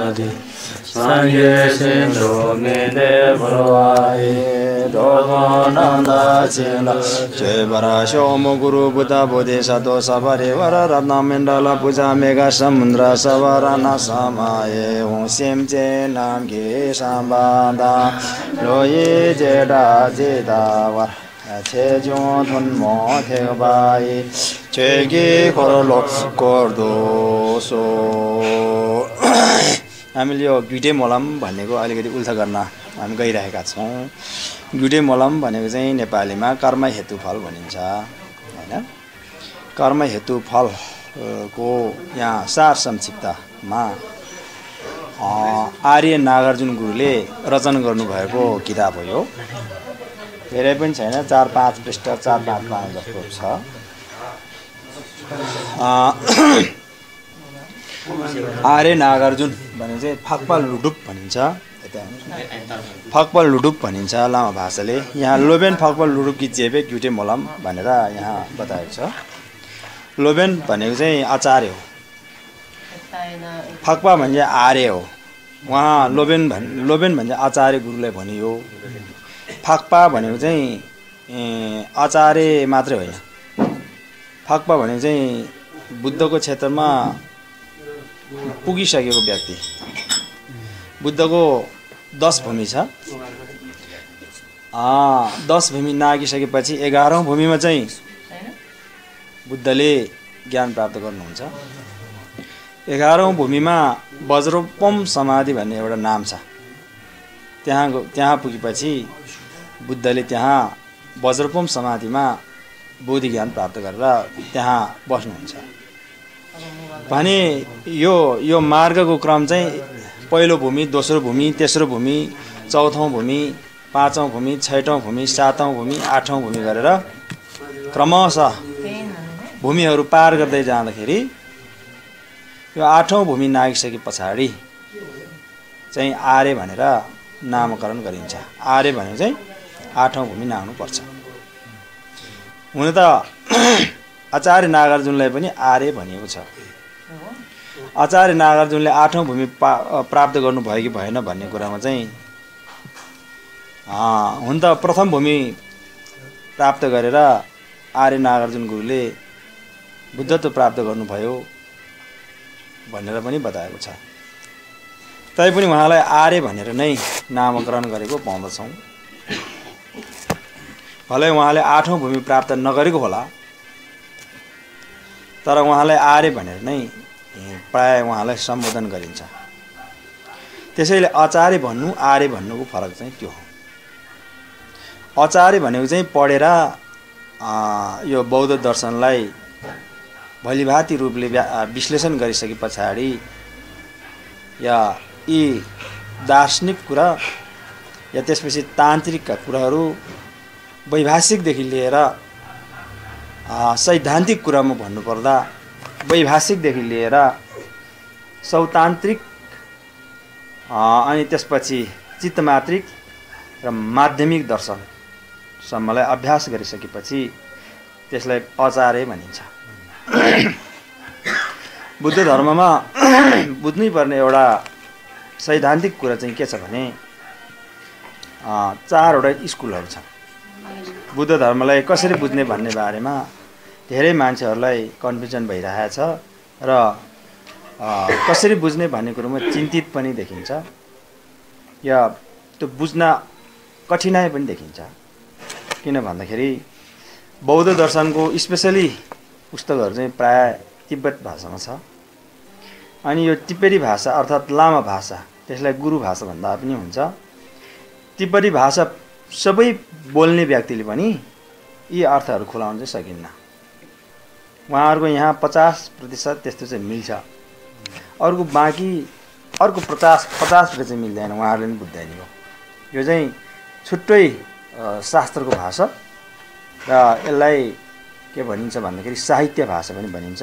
Sati Sangye Sindhu Mide Bharvai Dogo Nanda Chila Chebara Shomu Guru Buddha Bodhisattva Sabari Vara Ratna Mandala Puja Mega Samundra Savarana Samaye Om Sim Je Nam Ki Sambanda Loyi Jeda Jeda Var Chejung Thun Mo Thebai Chegi Korolo Kordo So हामीले यो गुटे मलम भनेको अलिकति उल्था गर्न हामी गइरहेका छौं गुटे मलम भनेको चाहिँ नेपालीमा कर्म हेतु फल भनिन्छ हैन कर्म हेतु फल को यहाँ सार संक्षिप्तमा आर्य नागार्जुन गुरुले रचना गर्नु भएको किताब हो यो धेरै पनि छैन 4-5 पृष्ठ 4-5 जस्तो छ आर्य नागार्जुन भने चाहिँ फाक्पा लुडुप भनिन्छ फाक्पा लुडुप भनिन्छ लामा भाषाले यहाँ लोबेन फाक्पा लुडुप कि जेबे गुटे मलम भनेर यहाँ बताएको छ लोबेन भनेको चाहिँ आचार्य हो फाक्पा भन्छ आर्य हो वहाँ लोबेन भन्छ आचार्य गुरुलाई भनियो फाक्पा भनेको चाहिँ आचार्य मात्रै होइन फाक्पा भनेको चाहिँ बुद्धको क्षेत्रमा पुगिसकेको व्यक्ति बुद्धको 10 भूमि छ 10 भूमि नागिसकेपछि 11औं भूमिमा चाहिँ बुद्धले ज्ञान प्राप्त गर्नुहुन्छ 11औं भूमिमा वज्रोपम समाधि भन्ने एउटा नाम छ त्यहाँ पुगेपछि बुद्धले त्यहाँ वज्रोपम समाधिमा बोधि ज्ञान प्राप्त गरेर त्यहाँ बस्नुहुन्छ भने यो मार्गको क्रम चाहिँ पहिलो भूमि दोस्रो भूमि तेस्रो भूमि चौथौं भूमि पाँचौं भूमि छैटौं भूमि सातौं भूमि आठौं भूमि गरेर क्रमशः भूमिहरू पार गर्दै जाँदाखेरि यो आठौं भूमि नागिसके पछाडी चाहिँ आर्य भनेर नामकरण गरिन्छ आर्य भनेको चाहिँ आठौं भूमि नाग्नु पर्छ हुन त आचार्य नागार्जुनलाई पनि आर्य भनिएको छ आचार्य नागार्जुनले आठौं भूमि प्राप्त गर्नु भयो कि भएन भन्ने कुरामा चाहिँ हुन त प्रथम भूमि प्राप्त गरेर आर्य नागार्जुन गुरुले बुद्धत्व प्राप्त गर्नुभयो भनेर पनि बताएको छ तैपनि उहाँलाई आर्य भनेर नै नामकरण गरेको पाउँदछौं भलै उहाँले आठौं भूमि प्राप्त नगरेको होला तर उहाँलाई आर्य भनेर नै प्राय उहाँलाई सम्बोधन गरिन्छ त्यसैले आचार्य भन्नु आर्य भन्नुको फरक चाहिँ त्यो हो आचार्य भनेको चाहिँ पढेर यो बौद्ध दर्शनलाई भलीभाती रूपले विश्लेषण गरिसके पछाडी या यी दार्शनिक कुरा या त्यसपछि तान्त्रिकका कुराहरू वैभाषिकदेखि लिएर सैद्धान्तिक कुरामा भन्नुपर्दा वैभाषिकदेखि लिएर सौतान्त्रिक अनि त्यसपछि चित्तमात्रिक र माध्यमिक दर्शन सम्मलाई अभ्यास गरिसकेपछि त्यसलाई आचार्य भनिन्छ बुद्ध धर्ममा बुझ्नै पर्ने एउटा सैद्धान्तिक कुरा चाहिँ के छ भने 4वटा स्कुलहरू छन् बुद्ध धर्मलाई कसरी बुझ्ने भन्ने बारेमा धेरै मान्छेहरूलाई कन्फ्युजन भइरहेछ र कसरी बुझ्ने भन्ने कुरोमा चिन्तित पनि देखिन्छ या त्यो बुझ्न कठिनाइ पनि देखिन्छ किन भन्दाखेरि बौद्ध दर्शनको स्पेशली पुस्तकहरू चाहिँ प्राय तिब्बत भाषामा छ अनि यो तिब्बती भाषा अर्थात् लामा भाषा त्यसलाई गुरु भाषा भन्दा पनि हुन्छ तिब्बती भाषा सबै बोल्ने व्यक्तिले पनि यी अर्थहरू खुलाउन चाहिँ सकिन्न उहाँहरुको यहाँ 50% त्यस्तो चाहिँ मिल्छ अर्को बाँकी अर्को 50% चाहिँ मिल्दैन उहाँहरुले पनि बुझ्दैन यो चाहिँ छुट्टै शास्त्रको भाषा र यसलाई के भनिन्छ भन्दाखेरि साहित्य भाषा पनि भनिन्छ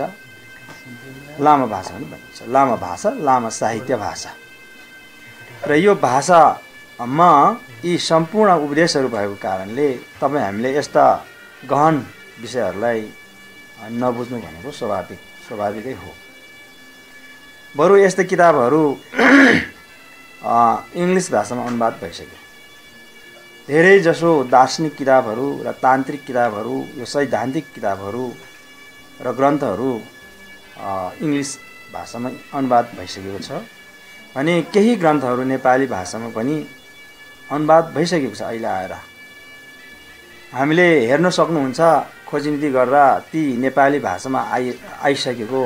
लामा भाषा पनि भनिन्छ लामा भाषा लामा साहित्य भाषा र यो भाषामा यी सम्पूर्ण उपदेशहरू भएको कारणले तपाई हामीले यस्ता गहन विषयहरूलाई नबुझ्नु भनेको स्वाभाविकै हो बरु यस्ता किताबहरू इङ्ग्लिस भाषामा अनुवाद भइसक्यो। धेरै जसो दार्शनिक किताबहरू र तान्त्रिक किताबहरू, यो सैद्धान्तिक किताबहरू र ग्रन्थहरू इङ्ग्लिस भाषामा अनुवाद भइसकेको छ भने केही ग्रन्थहरू नेपाली भाषामा पनि अनुवाद भइसकेको छ। अहिले आएर हामीले हेर्न सक्नुहुन्छ, खोजिनिति गर्दा ती नेपाली भाषामा आइसकेको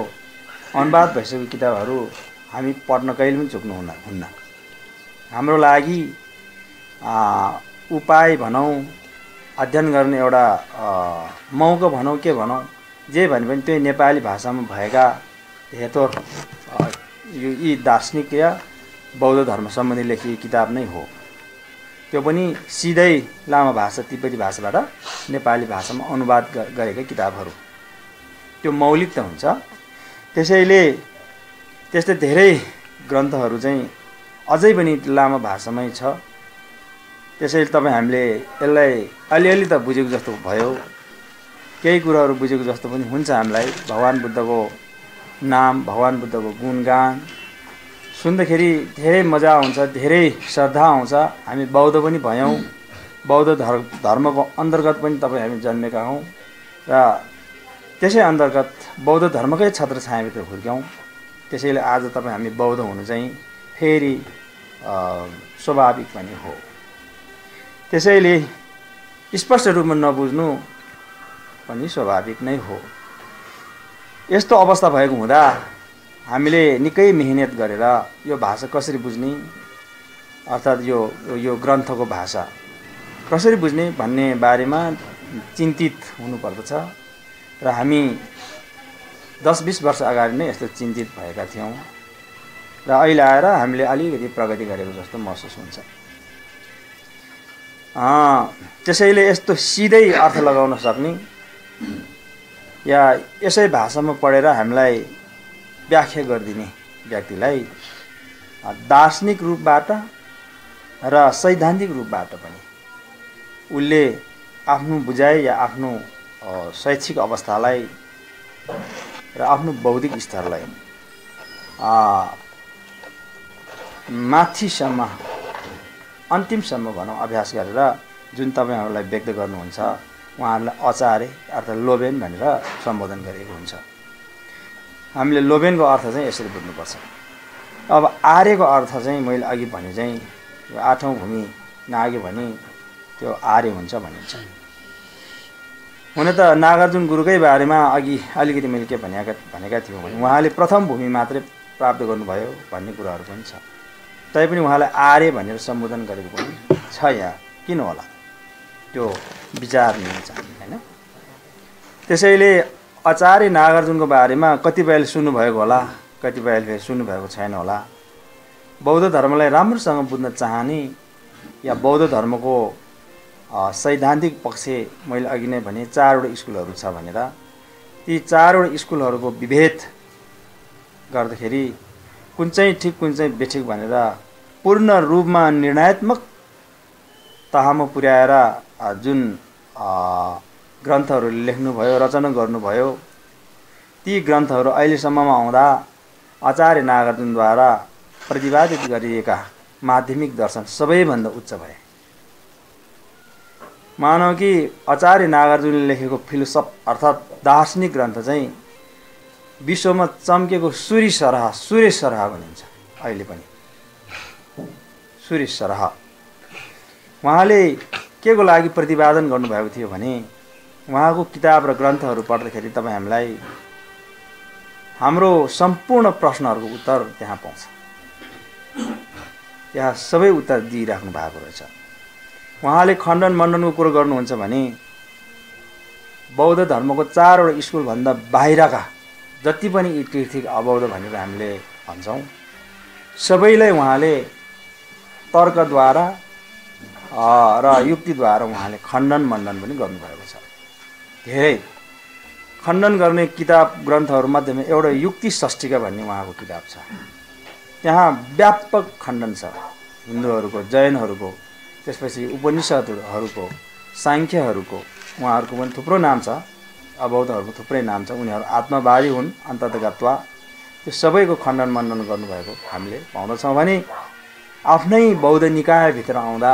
अनुवाद भइसकेको किताबहरू हामी पढ्न कहिले पनि चुक्नुहुन्न। हाम्रो लागि उपाय भनौँ, अध्ययन गर्ने एउटा मौका भनौँ, के भनौँ, जे भने पनि त्यो नेपाली भाषामा भएका हेतु यी दार्शनिक या बौद्ध धर्म सम्बन्धी लेखिएको किताब नै हो। त्यो पनि सिधै लामा भाषा तिब्बती भाषाबाट नेपाली भाषामा अनुवाद गरेका किताबहरू, त्यो मौलिक त हुन्छ। त्यसैले त्यस्तै धेरै ग्रन्थहरू चाहिँ अझै पनि लामा भाषामै छ। त्यसैले हामीले यसलाई अलिअलि त बुझेको जस्तो भयो, केही कुराहरू बुझेको जस्तो पनि हुन्छ हामीलाई। भगवान् बुद्धको नाम, भगवान् बुद्धको गुणगान सुन्दाखेरि धेरै मजा आउँछ, धेरै श्रद्धा आउँछ। हामी बौद्ध पनि भयौँ, बौद्ध धर्मको अन्तर्गत पनि हामी जन्मेका हौँ र त्यसै अन्तर्गत बौद्ध धर्मकै छत्रछायाभित्र हुर्क्यौँ। त्यसैले आज हामी बौद्ध हुनु चाहिँ फेरि स्वाभाविक पनि हो। त्यसैले स्पष्ट रूपमा नबुझ्नु पनि स्वाभाविक नै हो। यस्तो अवस्था भएको हुँदा हामीले निकै मेहनत गरेर यो भाषा कसरी बुझ्ने, अर्थात् यो ग्रन्थको भाषा कसरी बुझ्ने भन्ने बारेमा चिन्तित हुनुपर्दछ र हामी 10-20 वर्ष अगाडि नै यस्तो चिन्तित भएका थियौँ र अहिले आएर हामीले अलिकति प्रगति गरेको जस्तो महसुस हुन्छ। त्यसैले यस्तो सिधै अर्थ लगाउन सक्ने या यसै भाषामा पढेर हामीलाई व्याख्या गरिदिने व्यक्तिलाई दार्शनिक रूपबाट र सैद्धान्तिक रूपबाट पनि उसले आफ्नो बुझाइ या आफ्नो शैक्षिक अवस्थालाई र आफ्नो बौद्धिक स्तरलाई माथिसम्म, अन्तिमसम्म भनौँ अभ्यास गरेर जुन तपाईँहरूलाई व्यक्त गर्नुहुन्छ उहाँहरूलाई आचार्य अर्थात् लोभेन भनेर सम्बोधन गरेको हुन्छ। हामीले लोभेनको अर्थ चाहिँ यसरी बुझ्नुपर्छ। अब आर्यको अर्थ चाहिँ मैले अघि भने चाहिँ आठौँ भूमि नाग्यो भने त्यो आर्य हुन्छ भनिन्छ। हुन त नागार्जुन गुरुकै बारेमा अघि अलिकति मैले के भनेका थियौँ भने उहाँले प्रथम भूमि मात्रै प्राप्त गर्नुभयो भन्ने कुराहरू पनि छ। तैपनि उहाँलाई आर्य भनेर सम्बोधन गरेको पनि छ। यहाँ किन होला त्यो विचार लिन चाहन्छु, होइन? त्यसैले आचार्य नागार्जुनको बारेमा कतिपयले सुन्नुभएको होला, कतिपयले सुन्नुभएको छैन होला। बौद्ध धर्मलाई राम्रोसँग बुझ्न चाहने या बौद्ध धर्मको सैद्धान्तिक पक्ष मैले अघि नै भने 4वटा स्कुलहरू छ भनेर, ती 4वटा स्कुलहरूको विभेद गर्दाखेरि कुन चाहिँ ठिक कुन चाहिँ बेठिक भनेर पूर्ण रूपमा निर्णयात्मक तहमा पुर्याएर जुन ग्रन्थहरू लेख्नुभयो, रचना गर्नुभयो, ती ग्रन्थहरू अहिलेसम्ममा आउँदा आचार्य नागार्जुनद्वारा प्रतिपादित गरिएका माध्यमिक दर्शन सबैभन्दा उच्च भए। मानौ कि आचार्य नागार्जुनले लेखेको फिलोसफ अर्थात् दार्शनिक ग्रन्थ चाहिँ विश्वमा चम्केको सूर्य सरह भनिन्छ। अहिले पनि सूर्य सरह उहाँले के को लागि प्रतिपादन गर्नुभएको थियो भने उहाँको किताब र ग्रन्थहरू पढ्दाखेरि हामीलाई हाम्रो सम्पूर्ण प्रश्नहरूको उत्तर त्यहाँ पाउँछ। त्यहाँ सबै उत्तर दिइराख्नु भएको रहेछ। उहाँले खण्डन मण्डनको कुरो गर्नुहुन्छ भने बौद्ध धर्मको 4वटा स्कुलभन्दा बाहिरका जति पनि यी तीर्थिक अबौद्ध भनेर हामीले भन्छौँ सबैलाई उहाँले तर्कद्वारा र युक्तिद्वारा उहाँले खण्डन मण्डन पनि गर्नुभएको छ। धेरै खण्डन गर्ने किताब ग्रन्थहरू मध्येमा एउटा युक्ति षष्टिका भन्ने उहाँको किताब छ। त्यहाँ व्यापक खण्डन छ हिन्दूहरूको, जैनहरूको, त्यसपछि उपनिषदहरूको, सांख्यहरूको, उहाँहरूको पनि थुप्रो नाम छ, अबौद्धहरूको थुप्रै नाम छ। उनीहरू आत्मवादी हुन् अन्ततगत्वा त्यो सबैको खण्डन मण्डन गर्नुभएको हामीले पाउँदछौँ भने आफ्नै बौद्ध निकायभित्र आउँदा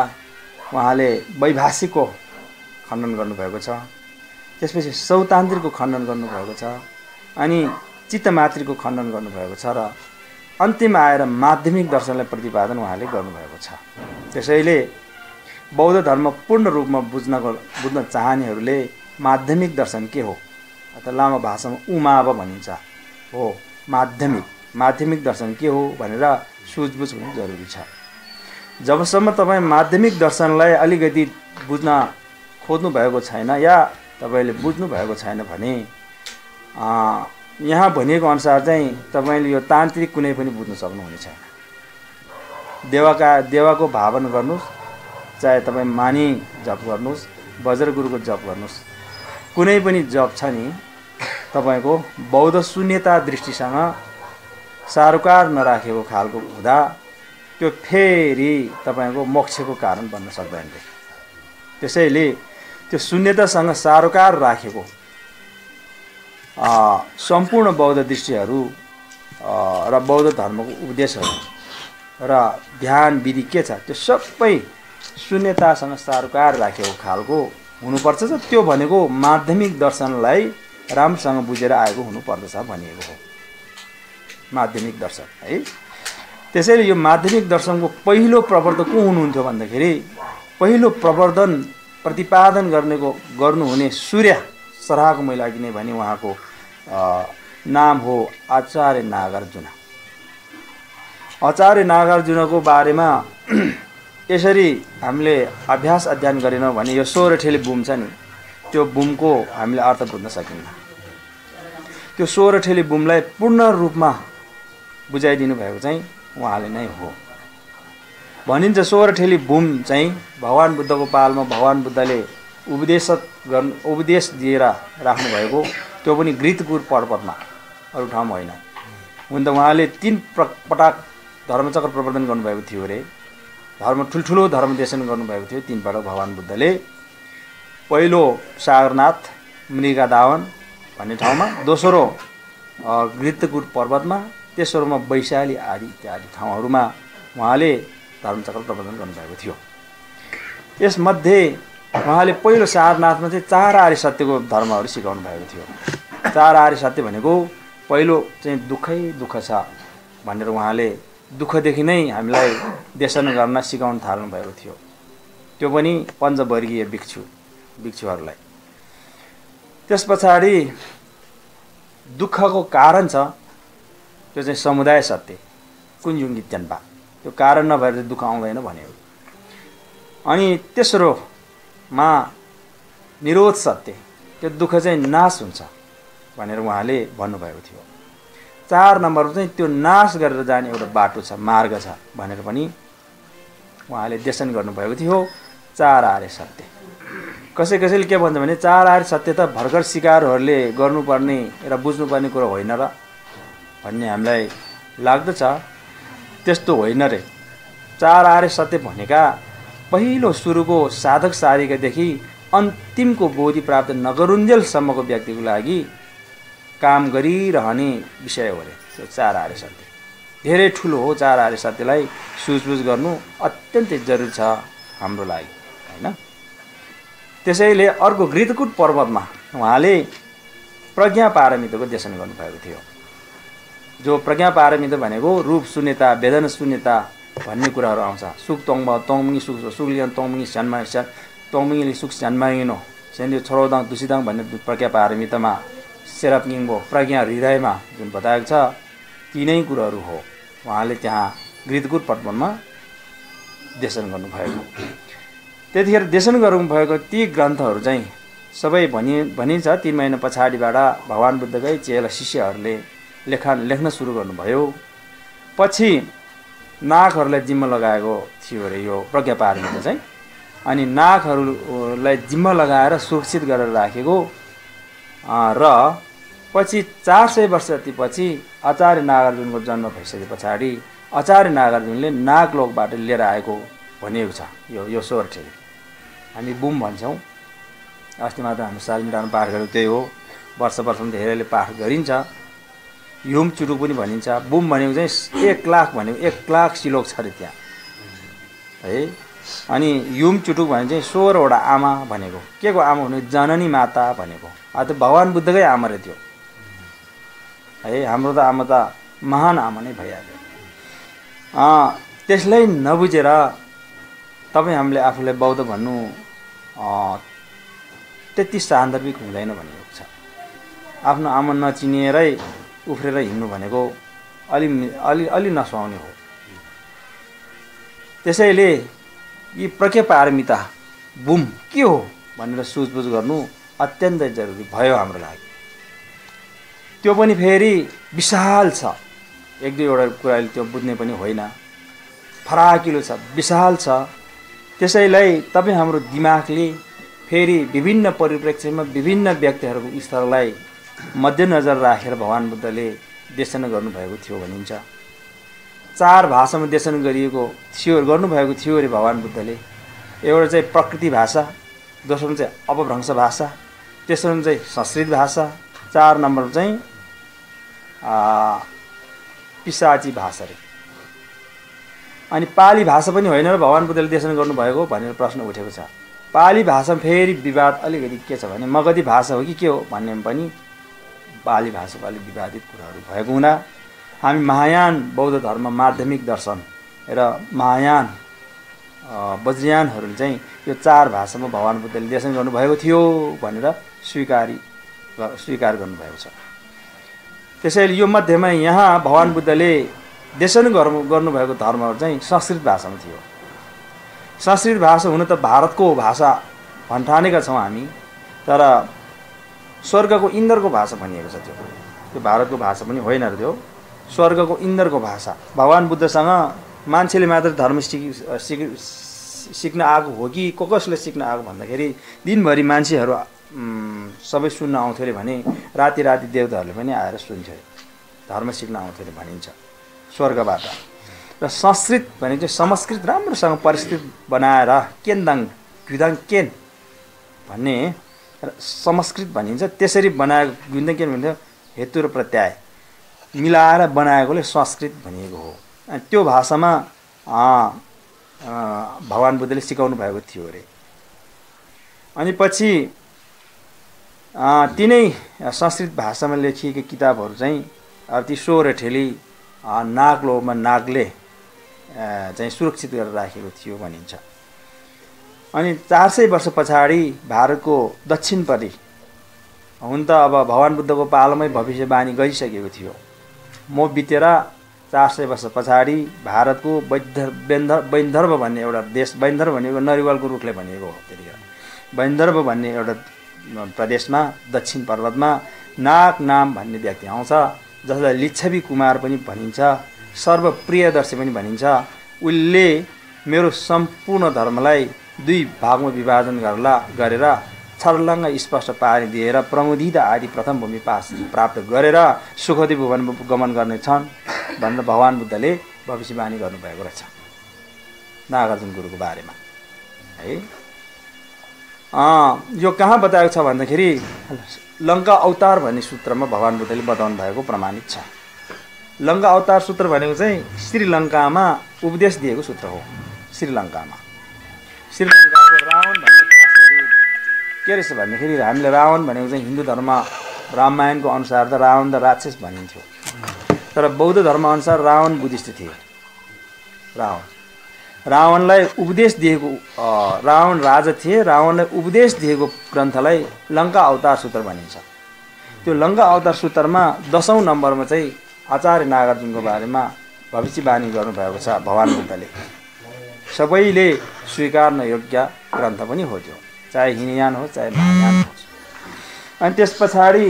उहाँले वैभाषिकको खण्डन गर्नुभएको छ, त्यसपछि सौतान्त्रिकको खण्डन गर्नुभएको छ, अनि चित्तमातृको खण्डन गर्नुभएको छ र अन्तिममा आएर माध्यमिक दर्शनलाई प्रतिपादन उहाँले गर्नुभएको छ। त्यसैले बौद्ध धर्म पूर्ण रूपमा बुझ्न चाहनेहरूले माध्यमिक दर्शन के हो अथवा लामा भाषामा उमाव भनिन्छ हो, माध्यमिक दर्शन के हो भनेर सुझबुझ हुनु जरुरी छ। जबसम्म तपाईँ माध्यमिक दर्शनलाई अलिकति बुझ्न खोज्नु भएको छैन या तपाईँले बुझ्नु भएको छैन भने यहाँ भनिएको अनुसार चाहिँ तपाईँले यो तान्त्रिक कुनै पनि बुझ्न सक्नुहुने छैन। देवाको भावन गर्नुहोस्, चाहे तपाईँ मानी जप गर्नुहोस्, वज्रगुरुको जप गर्नुहोस्, कुनै पनि जप छ नि तपाईँको बौद्ध शून्यता दृष्टिसँग सारोकार नराखेको खालको हुँदा त्यो फेरि तपाईँको मोक्षको कारण बन्न सक्दैन। त्यसैले त्यो शून्यतासँग सारोकार राखेको सम्पूर्ण बौद्ध दृष्टिहरू र बौद्ध धर्मको उपदेशहरू र ध्यान विधि के छ त्यो सबै शून्यतासँग सारोकार राखेको खालको हुनुपर्छ। त्यो भनेको माध्यमिक दर्शनलाई राम्रोसँग बुझेर आएको हुनुपर्दछ भनिएको हो माध्यमिक दर्शन है। त्यसैले यो माध्यमिक दर्शनको पहिलो प्रवर्तक को हुनुहुन्थ्यो भन्दाखेरि पहिलो प्रवर्धन प्रतिपादन गर्नुहुने सूर्य सराहको मैले अघि नै भने उहाँको नाम हो आचार्य नागार्जुन। आचार्य नागार्जुनको बारेमा यसरी हामीले अभ्यास अध्ययन गरेनौँ भने यो सोरठेली बुम छ नि त्यो बुमको हामीले अर्थ बुझ्न सकिन्न। त्यो सोरठेली बुमलाई पूर्ण रूपमा बुझाइदिनु भएको चाहिँ उहाँले नै हो। भनिन्छ सोरठेली बुम चाहिँ भगवान बुद्धको पालमा भगवान बुद्धले उपदेश दिएर राख्नु भएको, त्यो पनि गृतपुर पर्वतमा, अरू ठाउँमा होइन। हुन त उहाँले 3 पटक धर्मचक्र प्रवर्तन गर्नुभएको थियो अरे, ठुल्ठुलो धर्म देशन गर्नुभएको थियो 3 पटक भगवान बुद्धले। पहिलो सागरनाथ मृगादावन भन्ने ठाउँमा, दोस्रो गृतपुर पर्वतमा, तेस्रोमा वैशाली आदि इत्यादि ठाउँहरूमा उहाँले धर्मचक्र प्रवर्तन गर्नुभएको थियो। यसमध्ये उहाँले पहिलो सारनाथमा चाहिँ 4 आर्य सत्यको धर्महरू सिकाउनु भएको थियो। 4 आर्य सत्य भनेको पहिलो चाहिँ दुःखै दुःख छ भनेर उहाँले दुःखदेखि नै हामीलाई देशन गर्न सिकाउन थाल्नु भएको थियो। त्यो पनि पञ्चवर्गीय भिक्षुहरूलाई। त्यस पछाडि दुःखको कारण छ त्यो चाहिँ समुदाय सत्य कुञ्जुङ्गी त्यन्पा, त्यो कारण नभएर दुःख आउँदैन भन्यो। अनि तेस्रोमा निरोध सत्य, त्यो दुःख चाहिँ नाश हुन्छ भनेर उहाँले भन्नुभएको थियो। 4 नम्बरमा चाहिँ त्यो नाश गरेर जाने एउटा बाटो छ, मार्ग छ भनेर पनि उहाँले देशन गर्नुभएको थियो। 4 आर्य सत्य कसैले के भन्छ भने 4 आर्य सत्य त भर्खर सिकारहरूले गर्नुपर्ने र बुझ्नुपर्ने कुरो होइन र भन्ने हामीलाई लाग्दछ। त्यस्तो होइन रे। 4 आर्य सत्य भनेका पहिलो सुरुको साधक साधिकादेखि अन्तिमको बोधि प्राप्त नगरुन्जेलसम्मको व्यक्तिको लागि काम गरिरहने विषय हो रे त्यो 4 आर्य सत्य। धेरै ठुलो हो। 4 आर्य सत्यलाई सुझबुझ गर्नु अत्यन्तै जरुरी छ हाम्रो लागि हैन। त्यसैले अर्को गृतकुट पर्वतमा उहाँले प्रज्ञा पारमितको देशन गर्नुभएको थियो। जो प्रज्ञा पारमित भनेको रूप शून्यता, वेदना शून्यता भन्ने कुराहरू आउँछ। सुख तोङब तोङमिङी सुख सुखलियन तोङमिङी स्यानमा तोङमिङीले सुख स्यानमाइनो सेन्dio छोरोदाङ दुसिदाङ भन्ने प्रज्ञा पारमितमा सेरापिङबो प्रज्ञा हृदयमा जुन बताएको छ तीनै कुराहरू हो। उहाँले त्यहाँ गृतकुट पर्वतमा देशन गर्नुभएको। त्यतिखेर देशन गर्नुभएको ती ग्रन्थहरू चाहिँ सबै भनिन्छ 3 महिना पछाडिबाट भगवान बुद्धकै चेला शिष्यहरूले लेख्न सुरु गर्नुभयो। पछि नागहरूलाई जिम्मा लगाएको थियो अरे यो प्रज्ञा पारमित चाहिँ। अनि नागहरूलाई जिम्मा लगाएर सुरक्षित गरेर राखेको र पछि 400 वर्ष जतिपछि आचार्य नागार्जुनको जन्म भइसके पछाडि आचार्य नागार्जुनले नागलोकबाट लिएर आएको भनिएको छ। यो सोरठेली हामी बुम भन्छौँ। अस्ति मात्र हामी सालिमटारमा पाठ गरेको त्यही हो। वर्षमा धेरैले पाठ गरिन्छ। युम चुटुक पनि भनिन्छ। बुम भनेको चाहिँ 1 लाख भनेको 1 लाख श्लोक छ अरे त्यहाँ है। अनि युम चुटुक भने चाहिँ 16 वटा आमा भनेको। के को आमा भनेको जननी माता भनेको। त भगवान बुद्धकै आमा रे त्यो है। हाम्रो त आमा त महान आमा नै भइहाल्यो। त्यसलाई नबुझेर तपाईँ हामीले आफूलाई बौद्ध भन्नु त्यति सान्दर्भिक हुँदैन भनेको छ। आफ्नो आमा नचिनिएरै उफ्रेर हिँड्नु भनेको अलि नसुहाउने हो। त्यसैले यी प्रज्ञापारमिता बुम के हो भनेर सोचबुझ गर्नु अत्यन्तै जरुरी भयो हाम्रो लागि। त्यो पनि फेरि विशाल छ। 1-2 वटा कुराले त्यो बुझ्ने पनि होइन, फराकिलो छ, विशाल छ। त्यसैलाई तपाईँ हाम्रो दिमागले फेरि विभिन्न परिप्रेक्ष्यमा विभिन्न व्यक्तिहरूको स्तरलाई मध्यनजर राखेर भगवान बुद्धले देशना गर्नुभएको थियो भनिन्छ। 4 भाषामा देशन गर्नुभएको थियो अरे भगवान बुद्धले। एउटा चाहिँ प्रकृति भाषा, दोस्रो चाहिँ अपभ्रंश भाषा, तेस्रो चाहिँ संस्कृत भाषा, 4 नम्बर चाहिँ पिशाची भाषा रे। अनि पाली भाषा पनि होइन र भगवान बुद्धले देशन गर्नुभएको भनेर प्रश्न उठेको छ। पाली भाषामा फेरि विवाद अलिकति के छ भने मगधी भाषा हो कि के हो भन्ने पनि पाली भाषाको अलिक विवादित कुराहरू भएको हुँदा हामी महायान बौद्ध धर्म माध्यमिक दर्शन र महायान वज्रयानहरूले चाहिँ यो 4 भाषामा भगवान बुद्धले देशन गर्नुभएको थियो भनेर स्वीकार गर्नुभएको छ। त्यसैले यो मध्येमा यहाँ भगवान बुद्धले देशन गर्नुभएको धर्महरू चाहिँ संस्कृत भाषामा थियो। संस्कृत भाषा हुन त भारतको भाषा भन्ठानेका छौँ हामी, तर स्वर्गको इन्द्रको भाषा भनिएको छ। त्यो भारतको भाषा पनि होइन र त्यो स्वर्गको इन्द्रको भाषा। भगवान बुद्धसँग मान्छेले मात्र धर्म सिक्न आएको हो कि कसले सिक्न आएको भन्दाखेरि दिनभरि मान्छेहरू सबै सुन्न आउँथ्यो अरे भने राति देवताहरूले पनि आएर सुन्थ्यो, धर्म सिक्न आउँथ्यो अरे भनिन्छ स्वर्गबाट। र संस्कृत भने चाहिँ संस्कृत राम्रोसँग परिस्कृत बनाएर केन्दाङ ग्युदाङ केन भन्ने संस्कृत भनिन्छ। त्यसरी बनाएको ग्युदाङ केन भन्छ हेतु र प्रत्यय मिलाएर बनाएकोले संस्कृत भनिएको हो। अनि त्यो भाषामा भगवान बुद्धले सिकाउनु भएको थियो अरे। अनि पछि तिनै संस्कृत भाषामा लेखिएका किताबहरू चाहिँ अब ती 16 ठेली नागलोमा नागले चाहिँ सुरक्षित गरेर राखेको थियो भनिन्छ। अनि 400 वर्ष पछाडि भारतको दक्षिणपट्टि हुन त अब भगवान बुद्धको पालोमै भविष्यवाणी गरिसकेको थियो। म बितेर 400 वर्ष पछाडि भारतको वैन्धर्व भन्ने एउटा देश, वैन्धर्व भनेको नरिवलको रुखले भनिएको हो त्यतिखेर, वैन्धर्व भन्ने एउटा प्रदेशमा दक्षिण पर्वतमा नाग नाम भन्ने व्यक्ति आउँछ, जसलाई लिच्छवी कुमार पनि भनिन्छ, सर्वप्रियदर्शी पनि भनिन्छ। उसले मेरो सम्पूर्ण धर्मलाई 2 भागमा विभाजन गरेर छर्लङ्ग स्पष्ट पारिदिएर प्रमुदिता आदि प्रथम भूमि प्राप्त गरेर सुखदी भुवन गमन गर्नेछन् भनेर भगवान बुद्धले भविष्यवाणी गर्नुभएको रहेछ नागार्जुन गुरुको बारेमा है। यो कहाँ बताएको छ भन्दाखेरि लङ्का अवतार भन्ने सूत्रमा भगवान बुद्धले बताउनु भएको प्रमाणित छ। लङ्का अवतार सूत्र भनेको चाहिँ श्रीलङ्कामा उपदेश दिएको सूत्र हो। श्रीलङ्काको रावण भन्ने के रहेछ भन्दाखेरि हामीले रावण भनेको चाहिँ हिन्दू धर्म रामायणको अनुसार त रावण त राक्षस भनिन्थ्यो, तर बौद्ध धर्म अनुसार रावण बुद्धिस्ट थिए। रावणलाई उपदेश दिएको रावण राजा थिए, रावणलाई उपदेश दिएको ग्रन्थलाई लङ्का अवतार सूत्र भनिन्छ। त्यो लङ्का अवतार सूत्रमा 10औं नम्बरमा चाहिँ आचार्य नागार्जुनको बारेमा भविष्यवाणी गर्नुभएको छ भगवान बुद्धले। सबैले स्वीकार्न योग्य ग्रन्थ पनि हो त्यो, चाहे हिनयान हो चाहे महायान हो। अनि त्यस पछाडि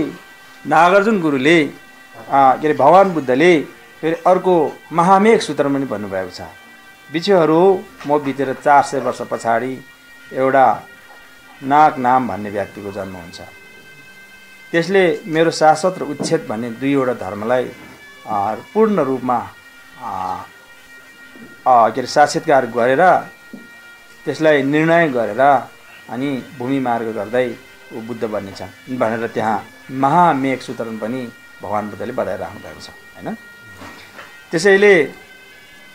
नागार्जुन गुरुले के अरे भगवान बुद्धले फेरि अर्को महामेघ सूत्र पनि भन्नुभएको छ। बिछुहरू म बितेर 400 वर्ष पछाडि एउटा नाग नाम भन्ने व्यक्तिको जन्म हुन्छ। त्यसले मेरो शाश्वत र उच्छेद भन्ने 2 वटा धर्मलाई पूर्ण रूपमा के अरे साक्षात्कार गरेर त्यसलाई निर्णय गरेर अनि भूमि मार्ग गर्दै ऊ बुद्ध बन्नेछ भनेर त्यहाँ महामेघ सूत्रमा पनि भगवान् बुद्धले बताइराख्नु भएको छ हैन। त्यसैले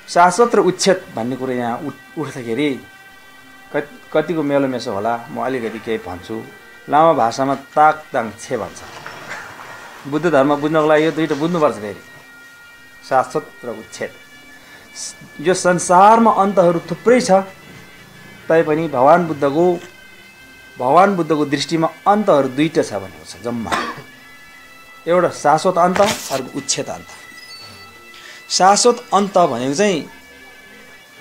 शाश्वत र उच्छेद भन्ने कुरो यहाँ उठ्दाखेरि कतिको मेलोमेसो होला, म अलिकति केही भन्छु। लामा भाषामा ताकदाङ छे भन्छ। बुद्ध धर्म बुझ्नको लागि यो दुईटा बुझ्नुपर्छ फेरि, शाश्वत र उच्छेद। यो संसारमा अन्तहरू थुप्रै छ, तैपनि भगवान् बुद्धको दृष्टिमा अन्तहरू दुईटा छ भनेको छ जम्मा। एउटा शाश्वत अन्त, अर्को उच्छेद अन्त। शाश्वत अन्त भनेको चाहिँ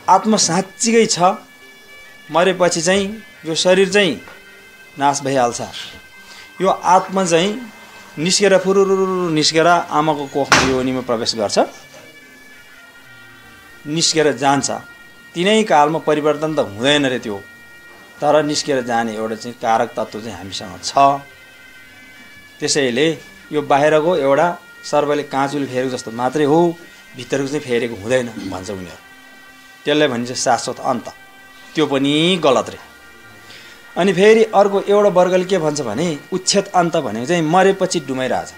आत्मा साँच्चीकै छ, मरेपछि चाहिँ यो शरीर चाहिँ नाश भइहाल्छ। यो आत्मा चाहिँ निस्केर फुरुरु निस्केर आमाको कोखमा योनिमा प्रवेश गर्छ, निस्केर जान्छ। तिनै कालमा परिवर्तन त हुँदैन रे त्यो, तर निस्केर जाने एउटा चाहिँ कारक तत्त्व चाहिँ हामीसँग छ। त्यसैले यो बाहिरको एउटा सर्वले काँचुले फेरेको जस्तो मात्रै हो, भित्रको चाहिँ फेरेको हुँदैन भन्छ उनीहरू। त्यसलाई भनिन्छ शाश्वत अन्त। त्यो पनि गलत रे। अनि फेरि अर्को एउटा वर्गले के भन्छ भने उच्छेद अन्त भनेको चाहिँ मरेपछि डुमाइरहेछ।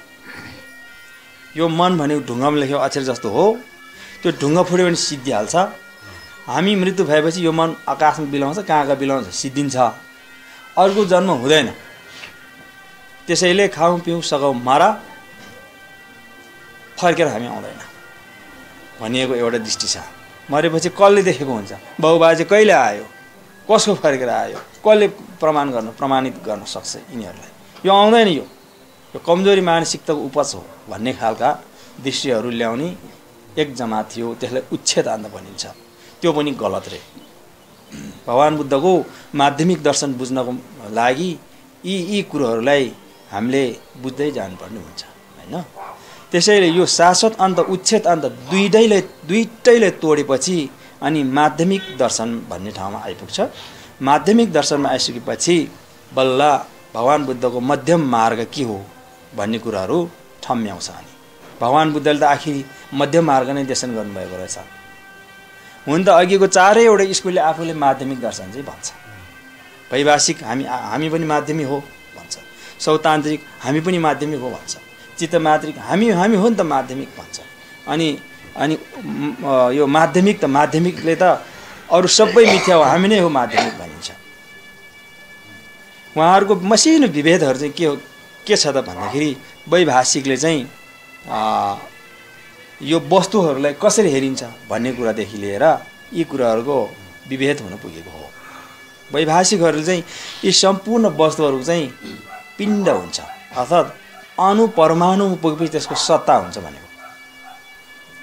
यो मन भनेको ढुङ्गामा लेखेको अक्षर जस्तो हो, त्यो ढुङ्गा फुट्यो भने सिद्धिहाल्छ। हामी मृत्यु भएपछि यो मन आकाशमा बिलाउँछ, कहाँ बिलाउँछ, सिद्धिन्छ। अर्को जन्म हुँदैन। त्यसैले खाउँ पिउँ सघाउँ मरा, फर्केर हामी आउँदैन भनिएको एउटा दृष्टि छ। मरेपछि कसले देखेको हुन्छ, बाउबाजे कहिले आयो, कसको फर्केर आयो, कसले प्रमाणित गर्न सक्छ यिनीहरूलाई? यो आउँदैन। यो कमजोरी मानसिकताको उपज हो भन्ने खालका दृश्यहरू ल्याउने एक जमात थियो, त्यसलाई उच्छेद अन्त भनिन्छ। त्यो पनि गलत रे। भगवान् बुद्धको माध्यमिक दर्शन बुझ्नको लागि यी कुरोहरूलाई हामीले बुझ्दै जानुपर्ने हुन्छ हैन। त्यसैले यो शाश्वत अन्त उच्छेद अन्त दुईटैले तोडेपछि अनि माध्यमिक दर्शन भन्ने ठाउँमा आइपुग्छ। माध्यमिक दर्शनमा आइसकेपछि बल्ल भगवान् बुद्धको मध्यम मार्ग के हो भन्ने कुराहरू ठम्म्याउँछ। अनि भगवान् बुद्धले त आखिर मध्यम मार्ग नै देशन गर्नुभएको रहेछ। हुन त अघिको चारैवटा स्कुलले आफूले माध्यमिक दर्शन चाहिँ भन्छ। वैभाषिक हामी पनि माध्यमिक हो भन्छ, सौतान्त्रिक हामी पनि माध्यमिक हो भन्छ, चित्तमात्रिक हामी हो नि त माध्यमिक भन्छ। अनि यो माध्यमिक त माध्यमिकले त अरू सबै मिथ्या हो, हामी नै हो माध्यमिक भनिन्छ। उहाँहरूको मसिनो विभेदहरू चाहिँ के छ त भन्दाखेरि वैभाषिकले चाहिँ यो वस्तुहरूलाई कसरी हेरिन्छ भन्ने कुरादेखि लिएर यी कुराहरूको विभेद हुन पुगेको हो। वैभाषिकहरूले चाहिँ यी सम्पूर्ण वस्तुहरूको चाहिँ पिण्ड हुन्छ, अर्थात् अणु परमाणुमा पुगेपछि त्यसको सत्ता हुन्छ भनेको।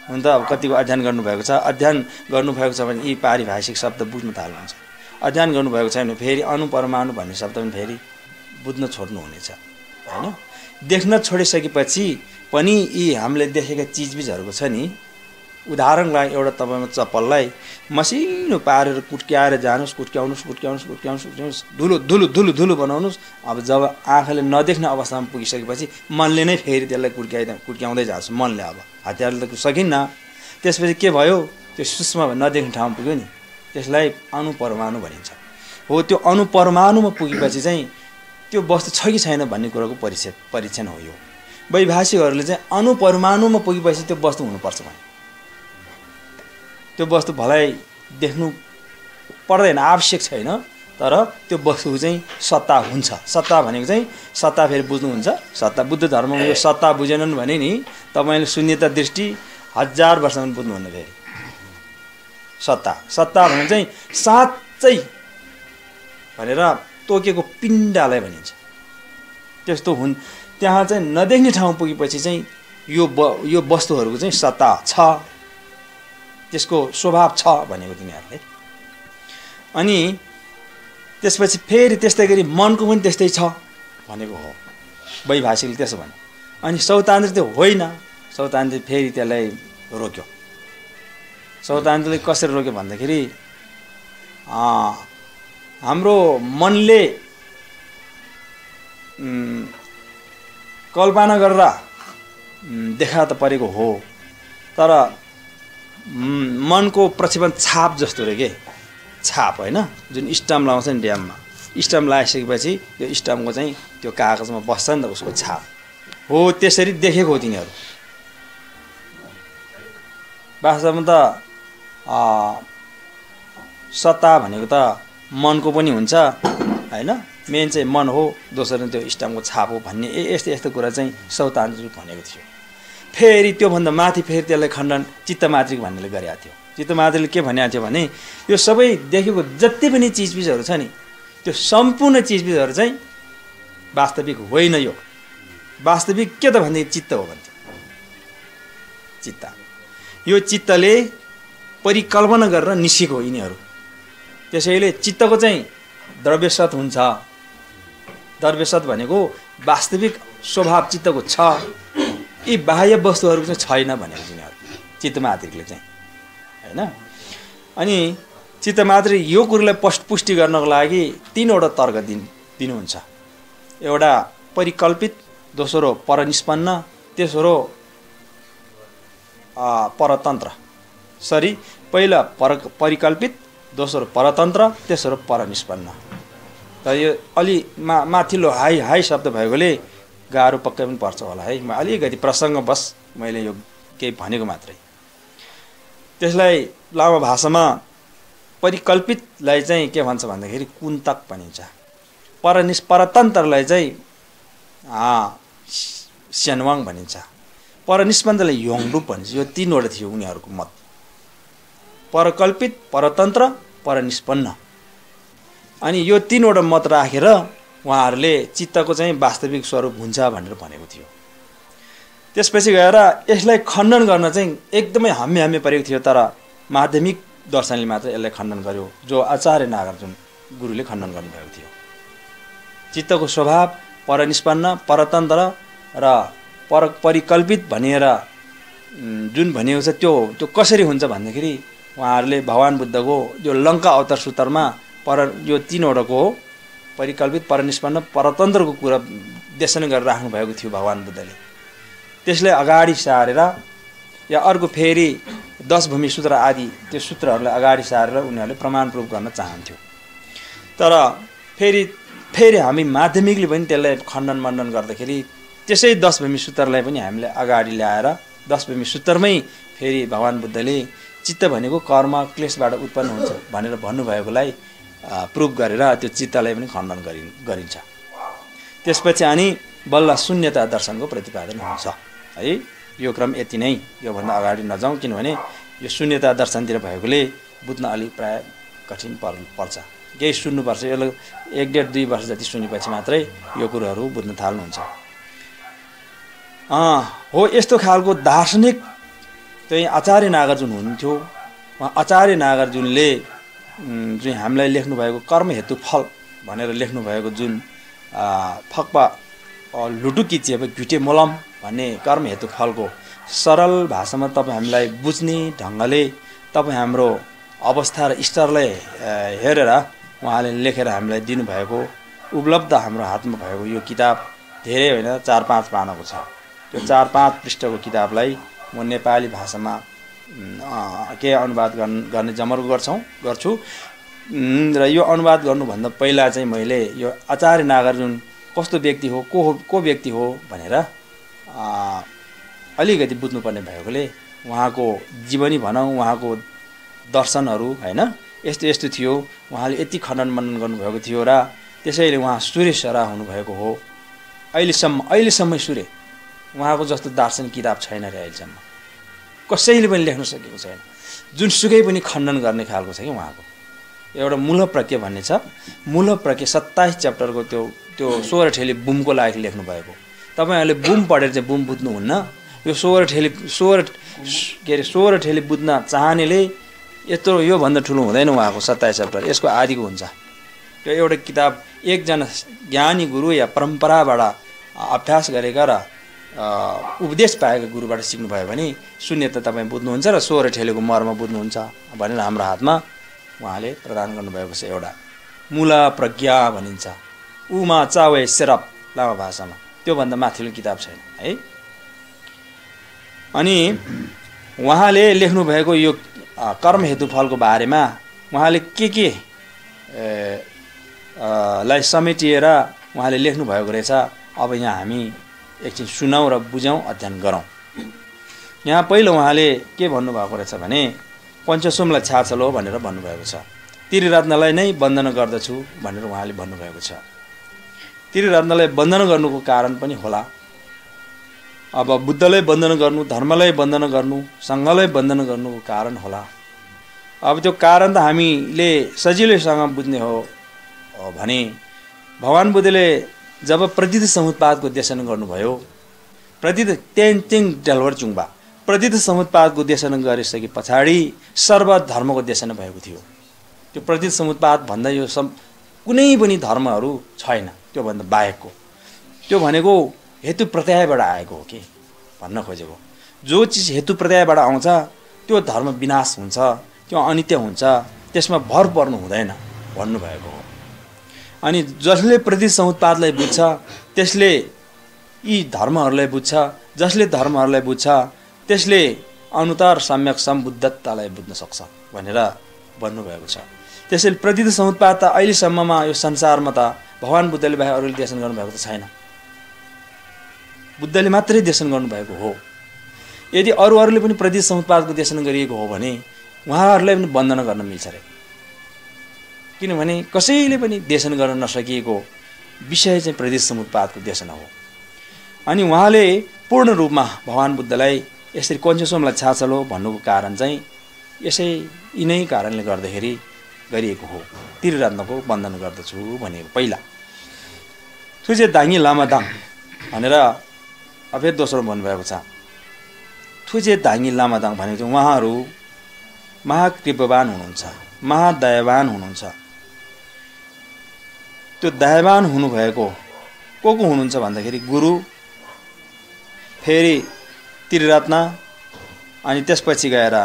हुन त अब कतिको अध्ययन गर्नुभएको छ, अध्ययन गर्नुभएको छ भने यी पारिभाषिक शब्द बुझ्न थाल्नुहुन्छ। अध्ययन गर्नुभएको छैन फेरि अणु परमाणु भन्ने शब्द पनि फेरि बुझ्न छोड्नुहुनेछ हैन। देख्न छोडिसकेपछि पनि यी हामीले देखेका चिजबिजहरूको छ नि, उदाहरणलाई एउटा तपाईँमा चप्पललाई मसिनो पारेर कुट्क्याएर जानुहोस्, कुट्क्याउनुहोस्, धुलो बनाउनुहोस्। अब जब आँखाले नदेख्ने अवस्थामा पुगिसकेपछि मनले नै फेरि त्यसलाई कुट्क्याउँदै जान्छ। मनले अब हतियारले त सकिन्न। त्यसपछि के भयो, त्यो सूक्ष्म नदेख्ने ठाउँमा पुग्यो नि, त्यसलाई अणु परमाणु भनिन्छ। हो, त्यो अणु परमाणुमा पुगेपछि चाहिँ त्यो वस्तु छ कि छैन भन्ने कुराको परीक्षण हो यो। वैभाषिकहरूले चाहिँ अणु परमाणुमा पुगेपछि त्यो वस्तु हुनुपर्छ भने त्यो वस्तु भलाइ देख्नु पर्दैन, आवश्यक छैन, तर त्यो वस्तुको चाहिँ सत्ता हुन्छ। सत्ता भनेको चाहिँ सत्ता फेरि बुझ्नुहुन्छ। सत्ता बुद्ध धर्ममा यो सत्ता बुझेनन् भने नि तपाईँले शून्यता दृष्टि 1000 वर्षसम्म बुझ्नुहुन्न। फेरि सत्ता भने चाहिँ साँच्चै भनेर तोकेको पिण्डलाई भनिन्छ। त्यस्तो त्यहाँ चाहिँ नदेख्ने ठाउँ पुगेपछि चाहिँ यो वस्तुहरूको चाहिँ सत्ता छ, त्यसको स्वभाव छ भनेको तिनीहरूले। अनि त्यसपछि फेरि त्यस्तै गरी मनको पनि त्यस्तै छ भनेको हो, वैभाषिकले त्यसो भने। अनि सौतान्त्रिक त होइन, सौतान्त्रिक फेरि त्यसलाई रोक्यो। सौतान्त्रिकले कसरी रोक्यो भन्दाखेरि हाम्रो मनले कल्पना गरेर देखा त परेको हो, तर मनको प्रक्षेपण छाप जस्तो रे के, छाप होइन, जुन स्टाम्प लाउँछ नि ड्याममा, स्टाम्प लगाइसकेपछि त्यो स्टाम्पको चाहिँ त्यो कागजमा बस्छ नि त उसको छाप। हो त्यसरी देखेको हो तिनीहरू। वास्तवमा त सत्ता भनेको त मनको पनि हुन्छ हैन, मेन चाहिँ मन हो, दोस्रो त्यो स्टाम्पको छाप हो भन्ने यस्तो यस्तो कुरा चाहिँ सौतान्त्रिक भनेको थियो। फेरि त्योभन्दा माथि फेरि त्यसलाई खण्डन चित्तमात्रिक भन्नेले गरेको थियो। चित्तमात्रिकले के भनेको थियो भने यो सबै देखेको जति पनि चिजबिजहरू छ नि त्यो सम्पूर्ण चिजबिजहरू चाहिँ वास्तविक होइन, यो वास्तविक के त भन्दै चित्त हो भन्थ्यो। चित्त, यो चित्तले परिकल्पना गरेर निस्केको हो यिनीहरू। त्यसैले चित्तको चाहिँ द्रव्यसत हुन्छ। द्रव्यसत भनेको वास्तविक स्वभाव चित्तको छ, यी बाह्य वस्तुहरू चाहिँ छैन भनेको यिनीहरू चित्तमात्रिकले चाहिँ हैन। अनि चित्तमात्रिक यो कुरोलाई पुष्टि गर्नको लागि तीनवटा तर्क दिनुहुन्छ। एउटा परिकल्पित, दोस्रो परनिष्पन्न, तेस्रो परतन्त्र। सरी, पहिला परिकल्पित, दोस्रो परतन्त्र, तेस्रो परनिष्पन्न। तर यो अलि माथिल्लो हाई शब्द भएकोले गाह्रो पक्कै पनि पर्छ होला है। म अलिकति प्रसङ्गवश मैले यो केही भनेको मात्रै। त्यसलाई लामो भाषामा परिकल्पितलाई चाहिँ के भन्छ भन्दाखेरि कुन्तक भनिन्छ। परतन्त्रलाई चाहिँ स्यानवाङ भनिन्छ। परनिष्पन्नलाई योङडुप भनिन्छ। यो तीनवटा थियो उनीहरूको मत, परकल्पित, परतन्त्र, परनिष्पन्न। अनि यो तीनवटा मत राखेर उहाँहरूले चित्तको चाहिँ वास्तविक स्वरूप हुन्छ भनेर भनेको थियो। त्यसपछि गएर यसलाई खण्डन गर्न चाहिँ एकदमै हामी परेको थियो, तर माध्यमिक दर्शनले मात्र यसलाई खण्डन गर्यो, जो आचार्य नागार्जुन गुरुले खण्डन गर्नुभएको थियो। चित्तको स्वभाव परनिष्पन्न, परतन्त्र र परिकल्पित भनेर जुन भनेको छ त्यो कसरी हुन्छ भन्दाखेरि उहाँहरूले भगवान बुद्धको यो लङ्का अवतार सूत्रमा यो तीनवटाको हो, परिकल्पित, परनिष्पन्न, परतन्त्रको कुरा देशन गरेर राख्नु भएको थियो भगवान बुद्धले। त्यसलाई अगाडि सारेर या अर्को फेरि 10 भूमि सूत्र आदि त्यो सूत्रहरूलाई अगाडि सारेर उनीहरूले प्रमाण प्रुफ गर्न चाहन्थ्यो। तर फेरि हामी माध्यमिकले पनि त्यसलाई खण्डन मण्डन गर्दाखेरि त्यसै 10 भूमि सूत्रलाई पनि हामीले अगाडि ल्याएर 10 भूमि सूत्रमै फेरि भगवान बुद्धले चित्त भनेको कर्म क्लेशबाट उत्पन्न हुन्छ भनेर भन्नुभएकोलाई प्रुफ गरेर त्यो चित्तलाई पनि खण्डन गरिन्छ। त्यसपछि अनि बल्ल शून्यता दर्शनको प्रतिपादन हुन्छ है। यो क्रम यति नै, योभन्दा अगाडि नजाउँ, किनभने यो शून्यता दर्शनतिर भएकोले बुझ्न अलिक प्राय कठिन पर्छ। केही सुन्नुपर्छ, यो 1.5-2 वर्ष जति सुनेपछि मात्रै यो कुरोहरू बुझ्न थाल्नुहुन्छ। हो यस्तो खालको दार्शनिक चाहिँ आचार्य नागार्जुन हुनुहुन्थ्यो। आचार्य नागार्जुनले जुन हामीलाई लेख्नुभएको कर्म हेतु फल भनेर लेख्नुभएको जुन फक्पा लुटुकी चेप घुटे मोलम भन्ने कर्म हेतु फलको सरल भाषामा तपाईँ हामीलाई बुझ्ने ढङ्गले तपाईँ हाम्रो अवस्था र स्तरलाई हेरेर उहाँले लेखेर हामीलाई दिनुभएको उपलब्ध हाम्रो हातमा भएको यो किताब धेरै होइन 4-5 पानाको छ। त्यो 4-5 पृष्ठको किताबलाई म नेपाली भाषामा के अनुवाद गर्ने जमर्को गर्छु र यो अनुवाद गर्नुभन्दा पहिला चाहिँ मैले यो आचार्य नागार्जुन कस्तो व्यक्ति हो, को व्यक्ति हो भनेर अलिकति बुझ्नुपर्ने भएकोले उहाँको जीवनी भनौँ, उहाँको दर्शनहरू हैन यस्तो थियो, उहाँले यति खण्डन मनन गर्नुभएको थियो र त्यसैले उहाँ सूर्य सरा हुनुभएको हो। अहिलेसम्म सूर्य उहाँको जस्तो दार्शनिक किताब छैन रे, अहिलेसम्म कसैले पनि लेख्न सकेको छैन जुन सुकै पनि खण्डन गर्ने खालको छ कि उहाँको। एउटा मूल प्रज्ञा भन्ने छ, मूल प्रज्ञा 27 च्याप्टरको त्यो 16 ठेली बुमको लागि लेख्नु भएको। तपाईहरुले बुम पढेर चाहिँ बुम बुझ्नुहुन्न। यो 16 ठेली बुझ्न चाहनेले यत्रो यो भन्दा ठुलो हुँदैन उहाँको 27 च्याप्टर, यसको आदिको हुन्छ। त्यो एउटा किताब एकजना ज्ञानी गुरु या परम्पराबाट अभ्यास गरेका र उपदेश पाएका गुरुबाट सिक्नुभयो भने शून्यता तपाईँ बुझ्नुहुन्छ र 16 ठेलीको मर्म बुझ्नुहुन्छ भनेर हाम्रो हातमा उहाँले प्रदान गर्नुभएको छ। एउटा मूल प्रज्ञा भनिन्छ, उमा चावे सेरप लामा भाषामा, त्योभन्दा माथिल्लो किताब छैन है। अनि उहाँले लेख्नुभएको यो कर्म हेतु फलको बारेमा उहाँले के लाई समेटिएर उहाँले लेख्नुभएको रहेछ। अब यहाँ हामी एकछिन सुनौँ र बुझौँ, अध्ययन गरौँ। यहाँ पहिलो उहाँले के भन्नुभएको रहेछ भने पञ्चसोमलाई छाछलो भनेर भन्नुभएको छ। त्रिरत्नलाई नै वन्दना गर्दछु भनेर उहाँले भन्नुभएको छ। त्रिरत्नलाई वन्दना गर्नुको कारण पनि होला। अब बुद्धलाई वन्दना गर्नु, धर्मलाई वन्दना गर्नु, सङ्घलाई वन्दना गर्नुको कारण होला। अब त्यो कारण त हामीले सजिलैसँग बुझ्ने हो भने भगवान् बुद्धले जब प्रतीत समुत्पादको देशन गर्नुभयो, प्रतीत त्यङ ढलवर चुङबा प्रतीत समुत्पादको देशन गरिसके पछाडि सर्वधर्मको देशन भएको थियो। त्यो प्रतीत समुत्पाद भन्दा यो कुनै पनि धर्महरू छैन त्योभन्दा बाहेकको। त्यो भनेको हेतु प्रत्ययबाट आएको हो कि भन्न खोजेको। जो चिज हेतु प्रत्ययबाट आउँछ त्यो धर्म विनाश हुन्छ, त्यो अनित्य हुन्छ, त्यसमा भर पर्नु हुँदैन भन्नुभएको हो। अनि जसले प्रतीत समुत्पादलाई बुझ्छ त्यसले यी धर्महरूलाई बुझ्छ, जसले धर्महरूलाई बुझ्छ त्यसले अनुत्तर सम्यक सम्बुद्धतालाई बुझ्न सक्छ भनेर भन्नुभएको छ। त्यसैले प्रतीत समुत्पाद त अहिलेसम्ममा यो संसारमा त भगवान् बुद्धले बाहेक अरूले देशन गर्नुभएको त छैन। बुद्धले मात्रै देशन गर्नुभएको हो। यदि अरूले पनि प्रतीत समुत्पादको देशन गरिएको हो भने उहाँहरूलाई पनि वन्दना गर्न मिल्छ रे। किनभने कसैले पनि देशन गर्न नसकिएको विषय चाहिँ प्रतीत समुत्पादको देशन हो। अनि उहाँले पूर्ण रूपमा भगवान् बुद्धलाई यसरी पञ्चसोमलाई छाछलो भन्नुको कारण चाहिँ यसै यिनै कारणले गर्दाखेरि गरिएको हो। त्रिरत्नको वन्दना गर्दछु भनेको पहिला। थुजे दाङी लामा दाङ भनेर फेरि दोस्रो भन्नुभएको छ। थुजे दाङी लामा दाङ भनेको चाहिँ उहाँहरू महाकृपावान हुनुहुन्छ, महादयावान हुनुहुन्छ। त्यो दयावान हुनुभएको को हुनुहुन्छ भन्दाखेरि गुरु, फेरि त्रिरत्न, अनि त्यसपछि गएर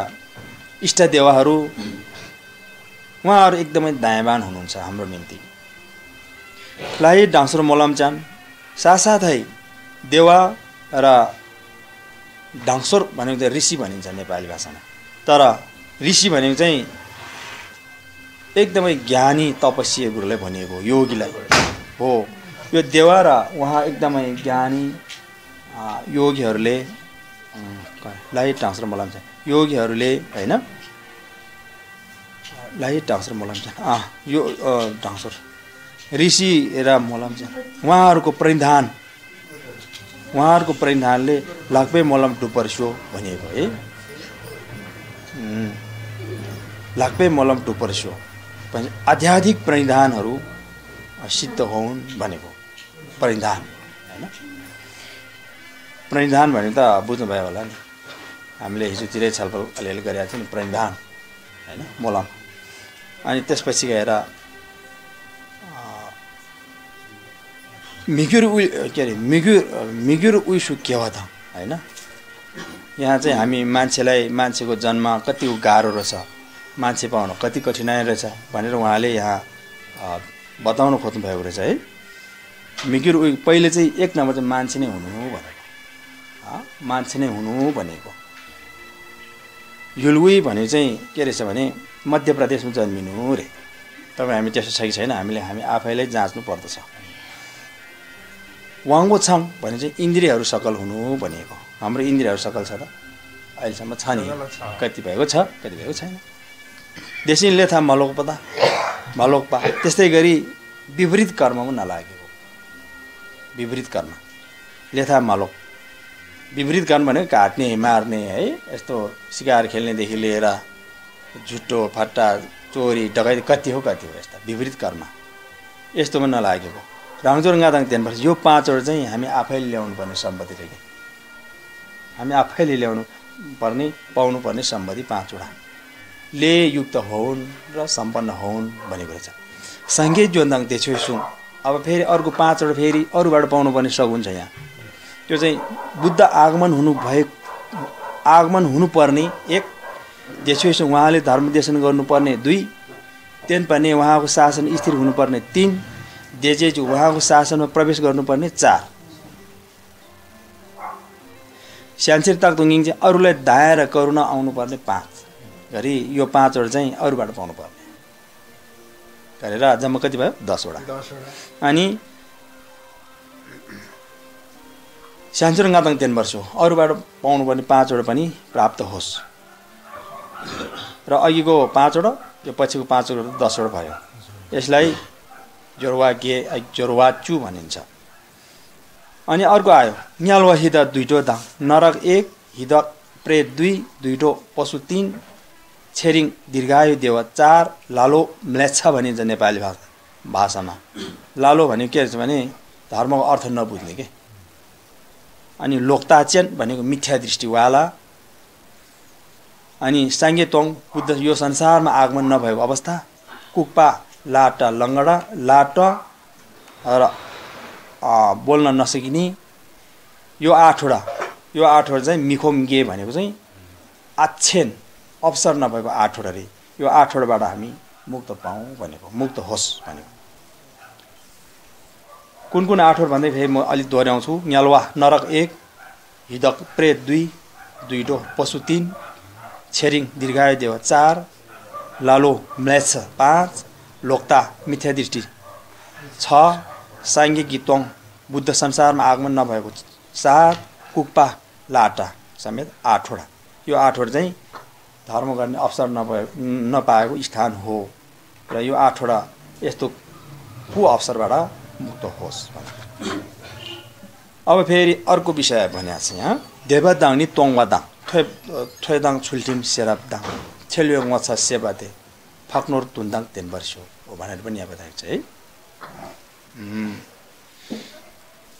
इष्टदेवहरू, उहाँहरू एकदमै दयावान हुनुहुन्छ हाम्रो निम्ति। लाई डाँसुर मोलमचान साथसाथै देवा र डाँसुर भनेको चाहिँ ऋषि भनिन्छ नेपाली भाषामा। तर ऋषि भनेको चाहिँ एकदमै ज्ञानी तपस्वी गुरुलाई भनिएको, योगीलाई हो। यो देवा र उहाँ एकदमै ज्ञानी योगीहरूले लाइट डाँसुर मोलमचान योगीहरूले होइन, लाइट डाँसुर मोलमचान यो डाँसुर ऋषि र मोलमचान उहाँहरूको परिधानले लाग्पे मोलम टुपर्स्यो भनिएको है। लाग्पे मोलम टुपर्स्यो आध्यात्मिक परिधानहरू सिद्ध हुन् भनेको परिधान होइन। परिधान भनेको त बुझ्नुभयो होला नि, हामीले हिजोतिरै छलफल अलिअलि गरेका थियौँ नि परिधान होइन, मोलम। अनि त्यसपछि गएर मिगुर उइसु केवा त होइन। यहाँ चाहिँ हामी मान्छेको जन्म कति गाह्रो रहेछ, मान्छे पाउन कति कठिनाइ रहेछ भनेर उहाँले यहाँ बताउन खोज्नु भएको रहेछ है। मिगुर उइ पहिले चाहिँ एक नम्बर चाहिँ मान्छे नै हुनु भनेको, मान्छे नै हुनु भनेको। युलुई भने चाहिँ के रहेछ भने मध्य प्रदेशमा जन्मिनु रे। तपाईँ हामी त्यस्तो छ कि छैन हामी आफैलाई जाँच्नु पर्दछ। वाङ्गो छाङ भने चाहिँ इन्द्रियहरू सकल हुनु भनेको। हाम्रो इन्द्रियहरू सकल छ त अहिलेसम्म छ नि, कति भएको छ कति भएको छैन। देशिनले था मलोकपा त्यस्तै गरी विपरीत कर्ममा नलागेको। विपरीत कर्म लेथा मलोक, विपरीत कर्म भनेको काट्ने मार्ने है, यस्तो शिकार खेल्नेदेखि लिएर झुट्टो फट्टा चोरी डकैती कति हो यस्ता विपरीत कर्म यस्तोमा नलागेको। राङचोर गादाङ त्यहाँबाट यो पाँचवटा चाहिँ हामी आफैले ल्याउनु पर्ने सम्पत्ति थियो कि हामी आफैले ल्याउनु पर्ने पाउनु पर्ने सम्पत्ति पाँचवटा ले युक्त होउन् र सम्पन्न होउन् भनेको रहेछ। सङ्गीत जोन्दाङ त्यसो अब फेरि अर्को पाँचवटा फेरि अरूबाट पाउनु पर्ने सगुन छ यहाँ। त्यो चाहिँ बुद्ध आगमन हुनुपर्ने एक, त्यसो उहाँले धर्म देशन गर्नुपर्ने 2, त्यसपछि उहाँको शासन स्थिर हुनुपर्ने 3, देजेज उहाँको शासनमा प्रवेश गर्नुपर्ने 4। स्यान्सिर ताक्तुङिङ चाहिँ अरूलाई दया र करुणा आउनुपर्ने 5 गरी यो 5वटा चाहिँ अरूबाट पाउनुपर्ने गरेर जम्मा कति भयो 10 वटा। अनि स्यान्चुर गाताङ 3 वर्ष अरूबाट पाउनुपर्ने 5 वटा पनि प्राप्त होस् र अघिको 5 वटा यो पछिको 5 वटा 10 वटा भयो। यसलाई जोरवागे जोरवाचु भनिन्छ। अनि अर्को आयो न्यालवा हिद दुईटो दाङ नरक 1 हिद प्रेत 2 दुईटो पशु 3 छेरिङ दीर्घायु देव 4 लालो म्लेच्छ भनिन्छ नेपाली भाषामा। लालो भनेको के छ भने धर्मको अर्थ नबुझ्ने के। अनि लोकताचेन भनेको मिथ्या दृष्टिवाला। अनि साङ्गेतोङ बुद्ध यो संसारमा आगमन नभएको अवस्था। कुक्पा लाटा लङ्गडा लाटा र बोल्न नसकिने। यो 8 वटा चाहिँ मिखोमगे भनेको चाहिँ आच्छेन अवसर नभएको 8 वटा रे। यो 8 वटाबाट हामी मुक्त पाऊँ भनेको मुक्त होस् भनेको। कुन 8 वटा भन्दै फेरि म अलि दोहोऱ्याउँछु। न्यालवा नरक 1 हिदक प्रेत 2 दुईटो पशु 3 छेरिङ दीर्घायु देव 4 लालो म्लेच्छ 5 लोकता मिथ्या दृष्टि 6 साङ्गे गीतोङ बुद्ध संसारमा आगमन नभएको 7 कुक्पा लाटा समेत 8 वटा। यो 8 वटा चाहिँ धर्म गर्ने अवसर नपाएको स्थान हो र यो 8 वटा यस्तो अवसरबाट मुक्त होस्। अब फेरि अर्को विषय भनेको छ यहाँ देवदाङ नि तोङवादाङ थ्वेदाङ छुल्टिम सेराबदाङ छेलियोङ वछा सेबादे फाक्नोर तुन्दाङ 3 वर्ष हो भनेर पनि यहाँ बताएको छ है।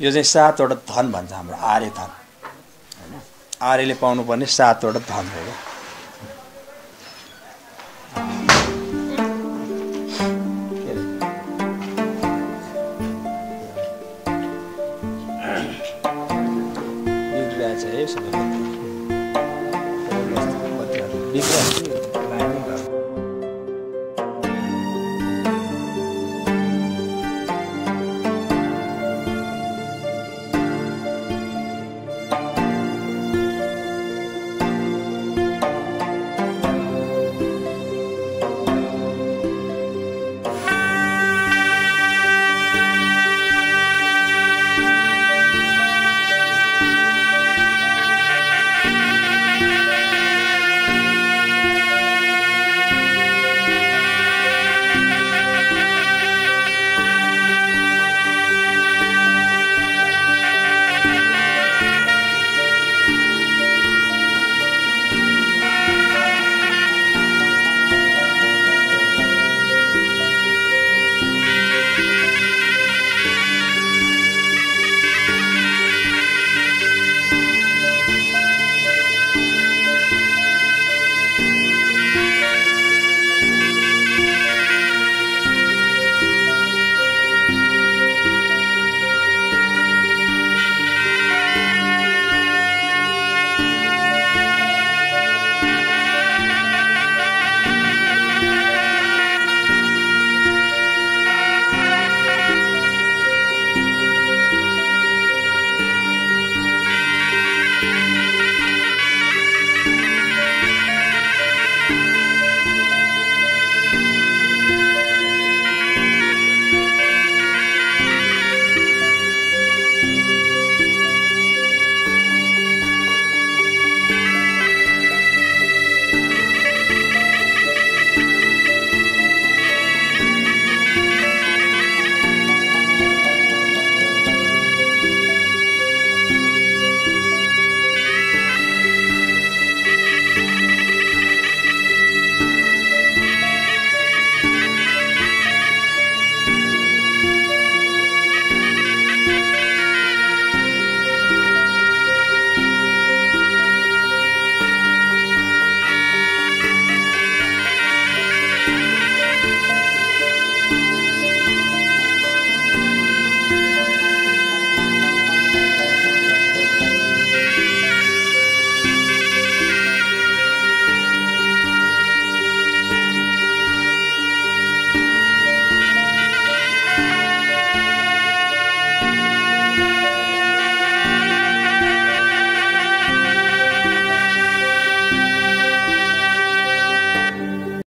यो चाहिँ 7 वटा धन भन्छ हाम्रो आर्य धन हैन। आर्यले पाउनुपर्ने 7 वटा धन हो।